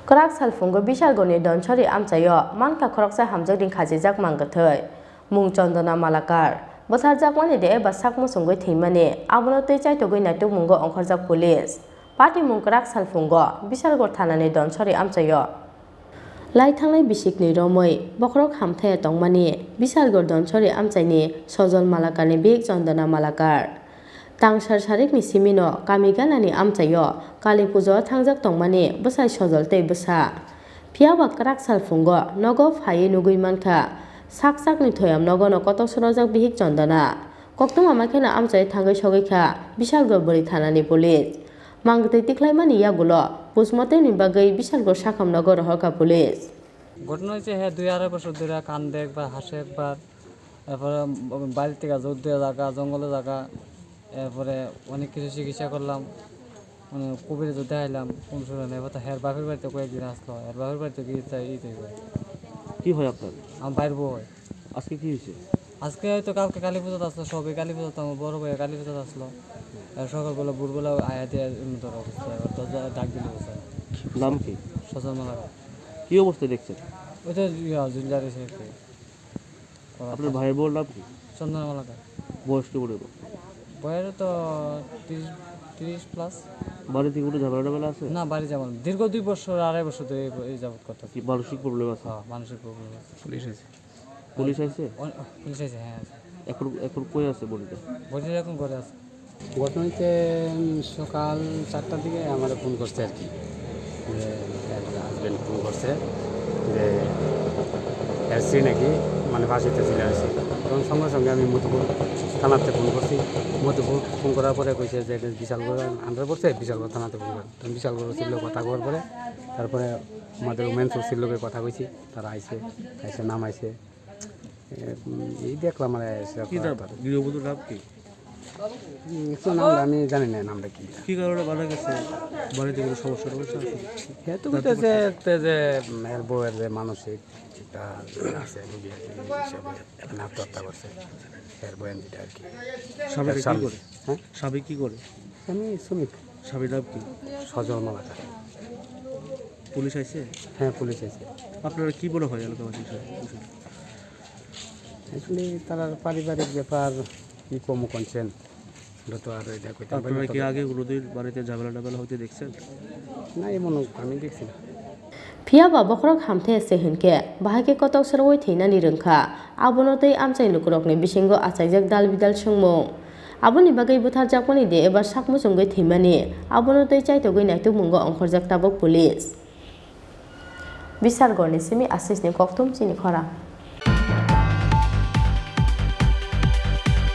Korak salfungo bishal goni donchori amchayo manka koroksa hamjak din khajijak mangathai mung chandana malakar bothar jakmani de eba sakmo songoi theimani abono tei chaitogoi naitug mungo ongkhorjak police party mung korak salfungo bishalgor thanani donchori amchayo lai thangnai bisikni romoi bokrok hamthaya tongmani bishalgor donchori amchaini sojol malakarni bek chandana malakar tangsar sarikni simino kamiganani amchayo kali pujo thangjak tongmani bwsai sojol tei bwsa phiaba korak salfungo nogo phai nugui mankha sakni thoyam nogono kotok sorojak bihik chandana koktoma makhena amchai thangai sogaikha bishalgor bori thanani police mangtei tiklaimani yagulo postmortem ni bagai bishalgor sakham nogor rohka police ঘটনা হয়েছে হ্যাঁ 2-2.5 বছর ধরে কান্দে একবার হাসে একবার এরপরে বাড়ি থেকে জোর দেওয়া জায়গা জঙ্গলে জায়গা এরপরে অনেক কিছু চিকিৎসা করলাম কবিরে জোর দেখাইলাম কোন সময় এবার তো হ্যাঁ বাপের বাড়িতে কয়েকদিন আসলো এর বাপের বাড়িতে গিয়ে কি হয় আপনার আমার বাইর বউ হয় আজকে কি হয়েছে আজকে হয়তো কালকে কালী পুজো আসলো সবে কালী পুজো তো আমার বড় ভাই কালী পুজো আসলো সকালবেলা ভোরবেলা আয়া দিয়ে ধর অবস্থা এবার তো ডাক দিলে নাম কি সজল মালাকা কি অবস্থা দেখছেন ওই তো জুঞ্জার এসে আপনার ভাইয়ের বউর নাম কি চন্দনা মালাকা বয়স কি বলে বয়স তো 30 প্লাস বাড়িতে কোনো ঝামেলা আছে না বাড়ি যেমন দীর্ঘ 2 বছর 2.5 বছর ধরে এই যাবত কথা কি মানসিক প্রবলেম আছে হ্যাঁ মানসিক প্রবলেম আছে পুলিশ আছে পুলিশ আছে হ্যাঁ আছে এখন কই আছে বলিটা বলছি এখন ঘরে আছে ঘটনা হচ্ছে সকাল 4টার দিকে আমার ফোন করছে আর কি যে হাজব্যান্ড ফোন করছে যে এসছি নাকি মানে বাসিতে চলে আসছি তখন সঙ্গে সঙ্গে আমি মধুপুর থানাতে ফোন করছি মধুপুর ফোন করার পরে কইছে যে বিশালগড় আন্ডার পড়ছে বিশালগড় থানাতে ফোন করে তখন বিশালগড় ছিল কথা করার পরে তারপরে আমাদের উমেন্স ওসির লোকের কথা কইছি তারা আইসে নাম আইসে এই দেখলাম মানে গৃহবধূর নাম কি নামটা আমি জানি না নামটা কি কারণে মারা গেছে বাড়িতে কোনো সমস্যা রয়েছে তো বলতেছে যে মেয়ের বউয়ের যে মানসিক যেটা আছে রুগী আর কি হিসাবে আত্মহত্যা করছে এর বয়ান যেটা আর কি স্বামী কি করে হ্যাঁ স্বামী কি করে আমি শ্রমিক স্বামীর নাম কি সজল মালাকার পুলিশ আইছে হ্যাঁ পুলিশ আছে আপনারা কি মনে হয় এলাকাবাসী আসলে তারা পারিবারিক ব্যাপার কি কম করছেন তো আর এটা কইতে আপনারা কি আগে কোনোদিন বাড়িতে ঝামেলা হতে দেখছেন না এমন আমি দেখছি না phiaba bokrok hamthe se hinke bahake kotok soroi theinani rungkha abono tei amchai lukurokni bisingo achaijak dal bidal sungmung aboni bagai buthar jakmani de ebar sakmo songoi theimani abono tei chaitogoi naituk mungo ongkhorjak tabok police bisargorni simi asisni koktum chini khora